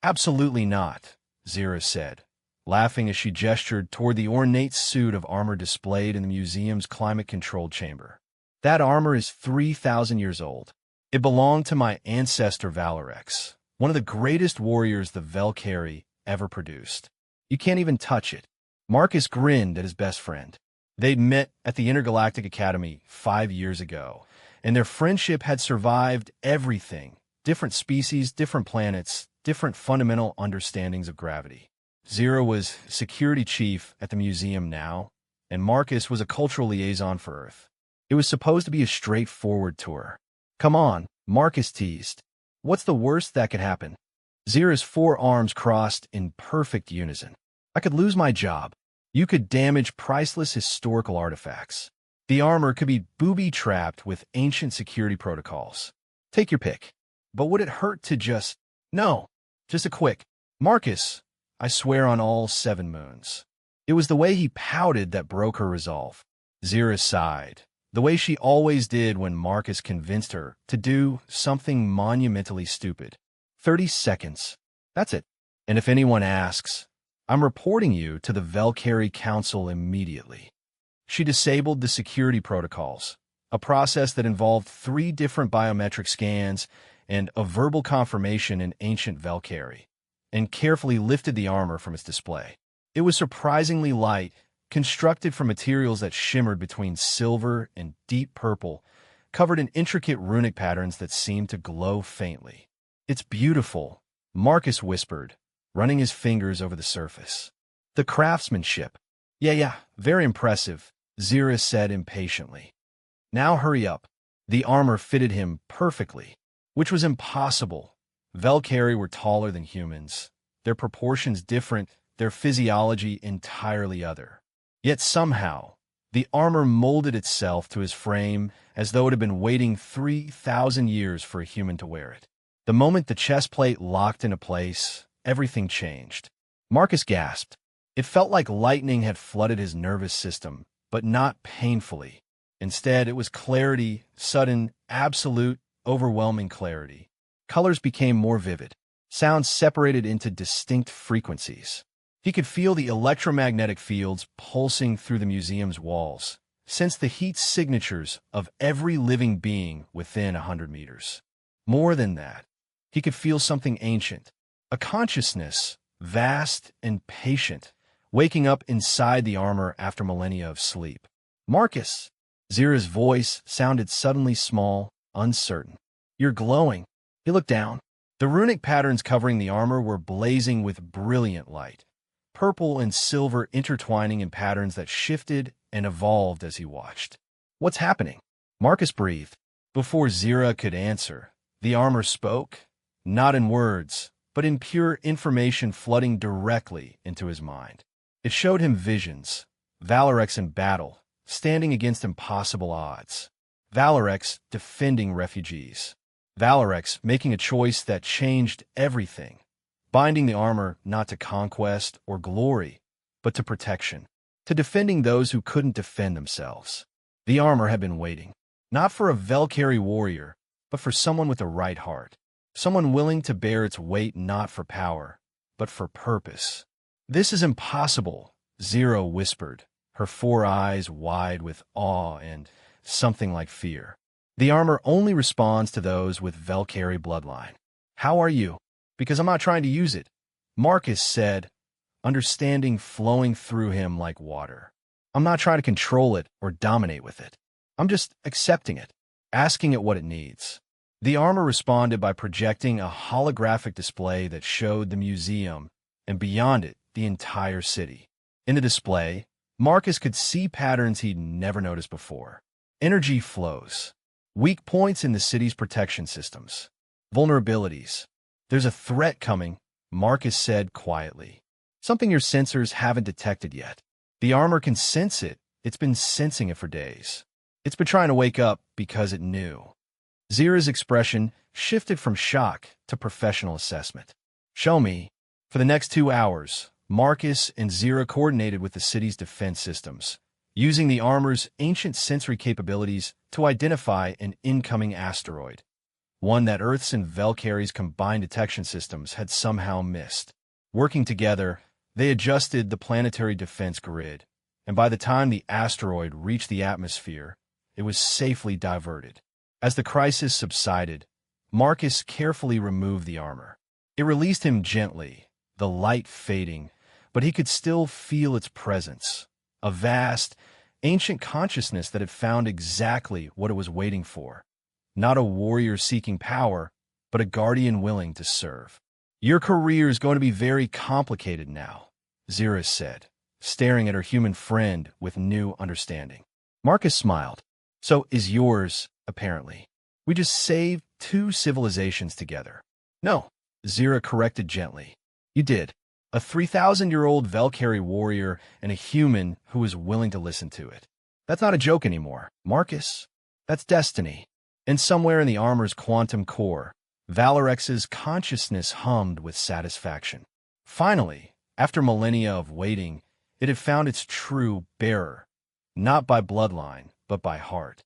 Absolutely not, Zira said, laughing as she gestured toward the ornate suit of armor displayed in the museum's climate-controlled chamber. That armor is 3,000 years old. It belonged to my ancestor Valorex, one of the greatest warriors the Valkyrie ever produced. You can't even touch it. Marcus grinned at his best friend. They'd met at the Intergalactic Academy 5 years ago, and their friendship had survived everything. Different species, different planets, different fundamental understandings of gravity. Zira was security chief at the museum now, and Marcus was a cultural liaison for Earth. It was supposed to be a straightforward tour. Come on, Marcus teased. What's the worst that could happen? Zira's four arms crossed in perfect unison. I could lose my job. You could damage priceless historical artifacts. The armor could be booby-trapped with ancient security protocols. Take your pick. But would it hurt to just... No, just a quick... Marcus, I swear on all 7 moons. It was the way he pouted that broke her resolve. Zira sighed, the way she always did when Marcus convinced her to do something monumentally stupid. 30 seconds. That's it. And if anyone asks, I'm reporting you to the Valkyrie Council immediately. She disabled the security protocols, a process that involved 3 different biometric scans and a verbal confirmation in ancient Valkyrie, and carefully lifted the armor from its display. It was surprisingly light, constructed from materials that shimmered between silver and deep purple, covered in intricate runic patterns that seemed to glow faintly. It's beautiful, Marcus whispered, running his fingers over the surface. The craftsmanship. Yeah, very impressive, Zira said impatiently. Now hurry up. The armor fitted him perfectly, which was impossible. Valkyrie were taller than humans, their proportions different, their physiology entirely other. Yet somehow, the armor molded itself to his frame as though it had been waiting 3,000 years for a human to wear it. The moment the chest plate locked into place, everything changed. Marcus gasped. It felt like lightning had flooded his nervous system, but not painfully. Instead, it was clarity, sudden, absolute, overwhelming clarity. Colors became more vivid. Sounds separated into distinct frequencies. He could feel the electromagnetic fields pulsing through the museum's walls, sense the heat signatures of every living being within 100 meters. More than that, he could feel something ancient, a consciousness, vast and patient, waking up inside the armor after millennia of sleep. Marcus! Zira's voice sounded suddenly small, uncertain. You're glowing. He looked down. The runic patterns covering the armor were blazing with brilliant light, purple and silver intertwining in patterns that shifted and evolved as he watched. What's happening? Marcus breathed. Before Zira could answer, the armor spoke, not in words, but in pure information flooding directly into his mind. It showed him visions, Valorex in battle, standing against impossible odds. Valorex defending refugees. Valorex making a choice that changed everything, binding the armor not to conquest or glory, but to protection, to defending those who couldn't defend themselves. The armor had been waiting, not for a Valkyrie warrior, but for someone with the right heart, someone willing to bear its weight not for power, but for purpose. This is impossible, Zira whispered, her 4 eyes wide with awe and something like fear. The armor only responds to those with Valkyrie bloodline. How are you? Because I'm not trying to use it, Marcus said, understanding flowing through him like water. I'm not trying to control it or dominate with it. I'm just accepting it, asking it what it needs. The armor responded by projecting a holographic display that showed the museum, and beyond it, the entire city. In the display, Marcus could see patterns he'd never noticed before. Energy flows. Weak points in the city's protection systems. Vulnerabilities. There's a threat coming, Marcus said quietly. Something your sensors haven't detected yet. The armor can sense it. It's been sensing it for days. It's been trying to wake up because it knew. Zira's expression shifted from shock to professional assessment. Show me. For the next 2 hours, Marcus and Zira coordinated with the city's defense systems, using the armor's ancient sensory capabilities to identify an incoming asteroid. one that Earth's and Valkyrie's combined detection systems had somehow missed. Working together, they adjusted the planetary defense grid, and by the time the asteroid reached the atmosphere, it was safely diverted. As the crisis subsided, Marcus carefully removed the armor. It released him gently, the light fading, but he could still feel its presence, a vast, ancient consciousness that had found exactly what it was waiting for. Not a warrior seeking power, but a guardian willing to serve. "Your career is going to be very complicated now," Zira said, staring at her human friend with new understanding. Marcus smiled. "So is yours, apparently. We just saved 2 civilizations together." "No," Zira corrected gently. "You did. A 3,000-year-old Valkyrie warrior and a human who was willing to listen to it. That's not a joke anymore, Marcus. That's destiny." And somewhere in the armor's quantum core, Valorex's consciousness hummed with satisfaction. Finally, after millennia of waiting, it had found its true bearer, not by bloodline, but by heart.